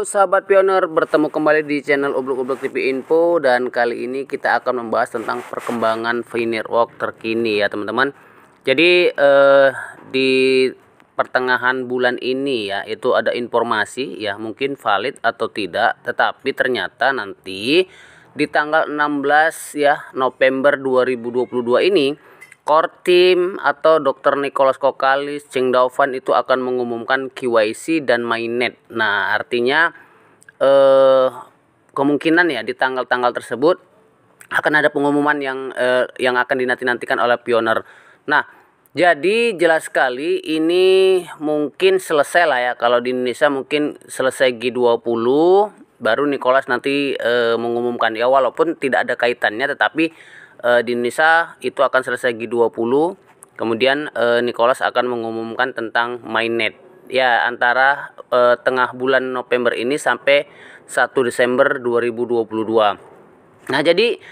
Halo sahabat pioner, bertemu kembali di channel Ubluk-Ubluk TV Info, dan kali ini kita akan membahas tentang perkembangan VNetwork terkini ya teman-teman. Jadi di pertengahan bulan ini ya, itu ada informasi ya, mungkin valid atau tidak, tetapi ternyata nanti di tanggal 16 ya November 2022 ini Kortim atau Dr. Nicholas Kokalis, Cheng Daofan itu akan mengumumkan KYC dan mainnet. Nah, artinya kemungkinan ya di tanggal-tanggal tersebut akan ada pengumuman yang akan dinanti-nantikan oleh pioner. Nah, jadi jelas sekali ini mungkin selesai lah ya. Kalau di Indonesia mungkin selesai G20 baru Nicholas nanti mengumumkan ya, walaupun tidak ada kaitannya, tetapi di Indonesia itu akan selesai G20, kemudian Nicholas akan mengumumkan tentang mainnet ya, antara tengah bulan November ini sampai 1 Desember 2022. Nah, jadi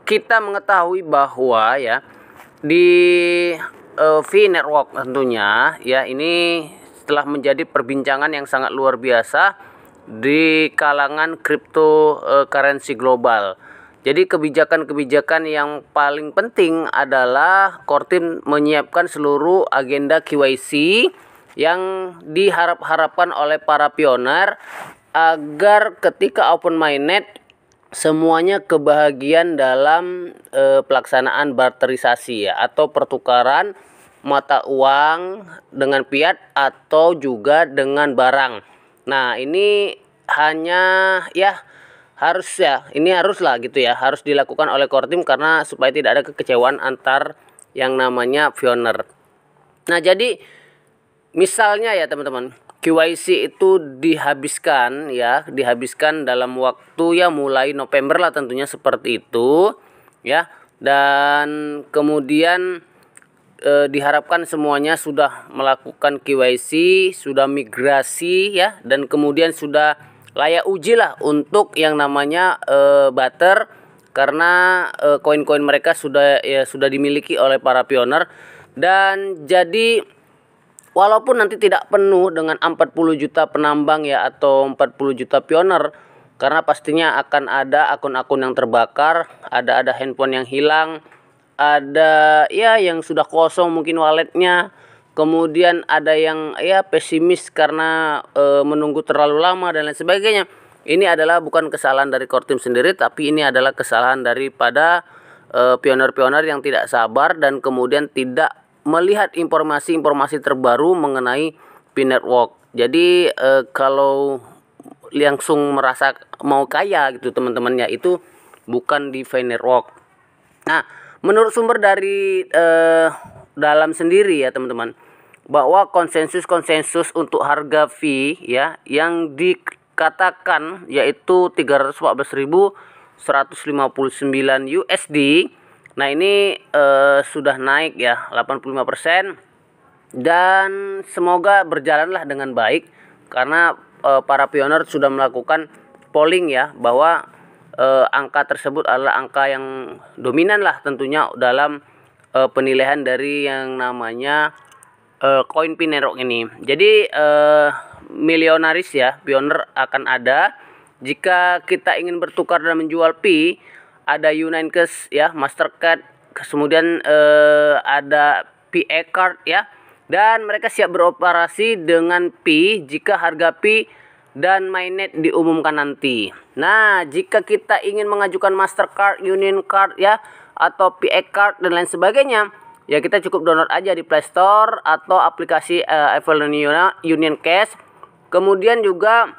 kita mengetahui bahwa ya di VNetwork tentunya ya, ini telah menjadi perbincangan yang sangat luar biasa di kalangan cryptocurrency global. Jadi kebijakan-kebijakan yang paling penting adalah Kortim menyiapkan seluruh agenda KYC yang diharap-harapkan oleh para pioner agar ketika open mainnet semuanya kebahagiaan dalam pelaksanaan barterisasi ya, atau pertukaran mata uang dengan fiat atau juga dengan barang. Nah, ini hanya ya haruslah gitu ya, harus dilakukan oleh Kortim karena supaya tidak ada kekecewaan antar yang namanya pioner. Nah, jadi misalnya ya teman-teman, KYC itu dihabiskan dalam waktu ya mulai November lah tentunya, seperti itu ya, dan kemudian diharapkan semuanya sudah melakukan KYC, sudah migrasi ya, dan kemudian sudah layak uji lah untuk yang namanya Butter, karena koin-koin mereka sudah dimiliki oleh para pioner. Dan jadi walaupun nanti tidak penuh dengan 40 juta penambang ya, atau 40 juta pioner, karena pastinya akan ada akun-akun yang terbakar, ada handphone yang hilang, ada ya yang sudah kosong mungkin walletnya. Kemudian ada yang ya pesimis karena menunggu terlalu lama dan lain sebagainya. Ini adalah bukan kesalahan dari Kortim sendiri, tapi ini adalah kesalahan daripada pioner-pioner yang tidak sabar dan kemudian tidak melihat informasi-informasi terbaru mengenai VNetwork. Jadi kalau langsung merasa mau kaya gitu teman-temannya, itu bukan di VNetwork. Nah, menurut sumber dari dalam sendiri ya teman-teman, bahwa konsensus untuk harga fee ya yang dikatakan yaitu 314.159 USD. Nah, ini sudah naik ya 85%, dan semoga berjalanlah dengan baik karena para pioner sudah melakukan polling ya, bahwa angka tersebut adalah angka yang dominan lah tentunya dalam penilaian dari yang namanya koin VNetwork ini. Jadi milionaris ya pioner akan ada jika kita ingin bertukar dan menjual Pi. Ada U9Cash ya, Mastercard, kemudian ada PA Card ya, dan mereka siap beroperasi dengan Pi jika harga Pi dan mainnet diumumkan nanti. Nah, jika kita ingin mengajukan Mastercard, Union Card ya, atau PA Card dan lain sebagainya, ya kita cukup download aja di Play Store atau aplikasi Union Cash. Kemudian juga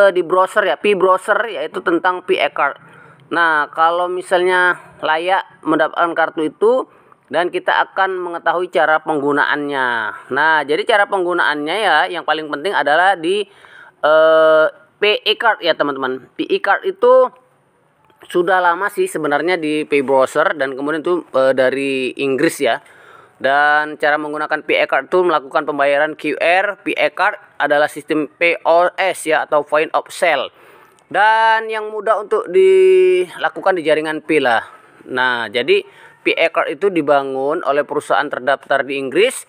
di browser ya, Pi browser, yaitu tentang PA Card. Nah, kalau misalnya layak mendapatkan kartu itu, dan kita akan mengetahui cara penggunaannya. Nah, jadi cara penggunaannya ya yang paling penting adalah di PA Card ya teman-teman. PA Card itu sudah lama sih sebenarnya di Pay Browser, dan kemudian itu dari Inggris ya. Dan cara menggunakan PA Card itu melakukan pembayaran QR. PA Card adalah sistem POS ya, atau point of sale, dan yang mudah untuk dilakukan di jaringan Pi lah. Nah, jadi PA Card itu dibangun oleh perusahaan terdaftar di Inggris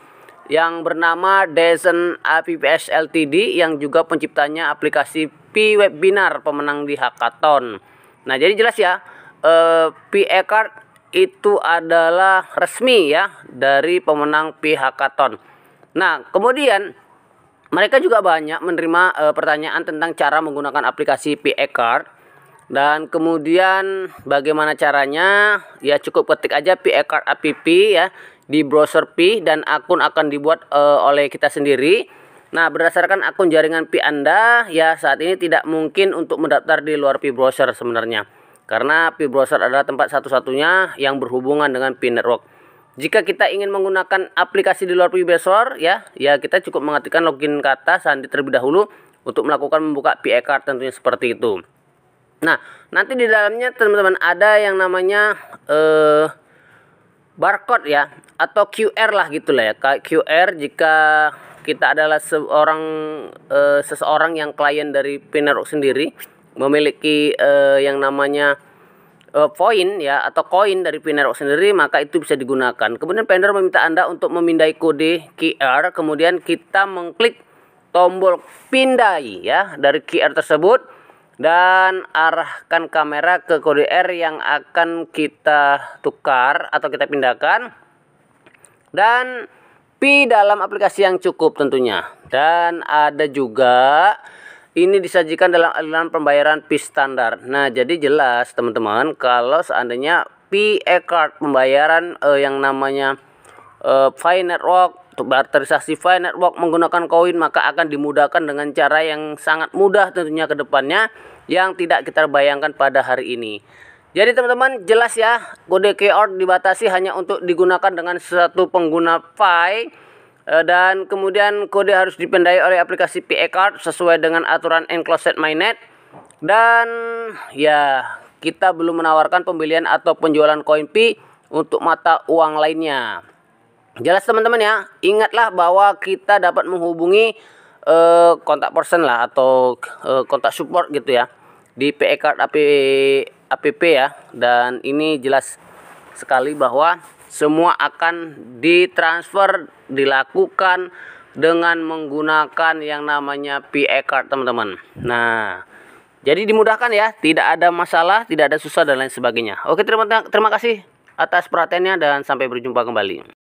yang bernama Desen APPS Ltd yang juga penciptanya aplikasi P-Webinar pemenang di hackathon. Nah, jadi jelas ya, P-eCard itu adalah resmi ya dari pemenang P-hackathon. Nah, kemudian mereka juga banyak menerima pertanyaan tentang cara menggunakan aplikasi P-eCard. Dan kemudian bagaimana caranya? Ya cukup ketik aja P-eCard app ya di browser Pi dan akun akan dibuat oleh kita sendiri. Nah, berdasarkan akun jaringan Pi Anda, ya saat ini tidak mungkin untuk mendaftar di luar Pi browser sebenarnya. Karena Pi browser adalah tempat satu-satunya yang berhubungan dengan Pi network. Jika kita ingin menggunakan aplikasi di luar Pi browser, ya kita cukup mengetikkan login kata sandi terlebih dahulu untuk melakukan membuka P-eCard tentunya seperti itu. Nah, nanti di dalamnya teman-teman ada yang namanya barcode ya, atau QR lah gitulah ya. QR jika kita adalah seseorang yang klien dari Pi network sendiri, memiliki yang namanya poin ya atau koin dari Pi network sendiri, maka itu bisa digunakan. Kemudian vendor meminta Anda untuk memindai kode QR, kemudian kita mengklik tombol pindai ya dari QR tersebut dan arahkan kamera ke kode R yang akan kita tukar atau kita pindahkan, dan Pi dalam aplikasi yang cukup tentunya. Dan ada juga ini disajikan dalam aliran pembayaran Pi standar. Nah, jadi jelas teman-teman, kalau seandainya P-eCard pembayaran yang namanya Pi network, untuk bertransaksi Pi network menggunakan koin, maka akan dimudahkan dengan cara yang sangat mudah tentunya ke depannya, yang tidak kita bayangkan pada hari ini. Jadi teman-teman jelas ya, kode QR dibatasi hanya untuk digunakan dengan satu pengguna Pi, dan kemudian kode harus dipindai oleh aplikasi P-eCard sesuai dengan aturan Enclosed Mainnet. Dan ya, kita belum menawarkan pembelian atau penjualan koin Pi untuk mata uang lainnya. Jelas teman-teman ya, ingatlah bahwa kita dapat menghubungi kontak person lah atau kontak support gitu ya di P-eCard app ya. Dan ini jelas sekali bahwa semua akan ditransfer, dilakukan dengan menggunakan yang namanya P-eCard teman-teman. Nah, jadi dimudahkan ya, tidak ada masalah, tidak ada susah dan lain sebagainya. Oke, terima kasih atas perhatiannya dan sampai berjumpa kembali.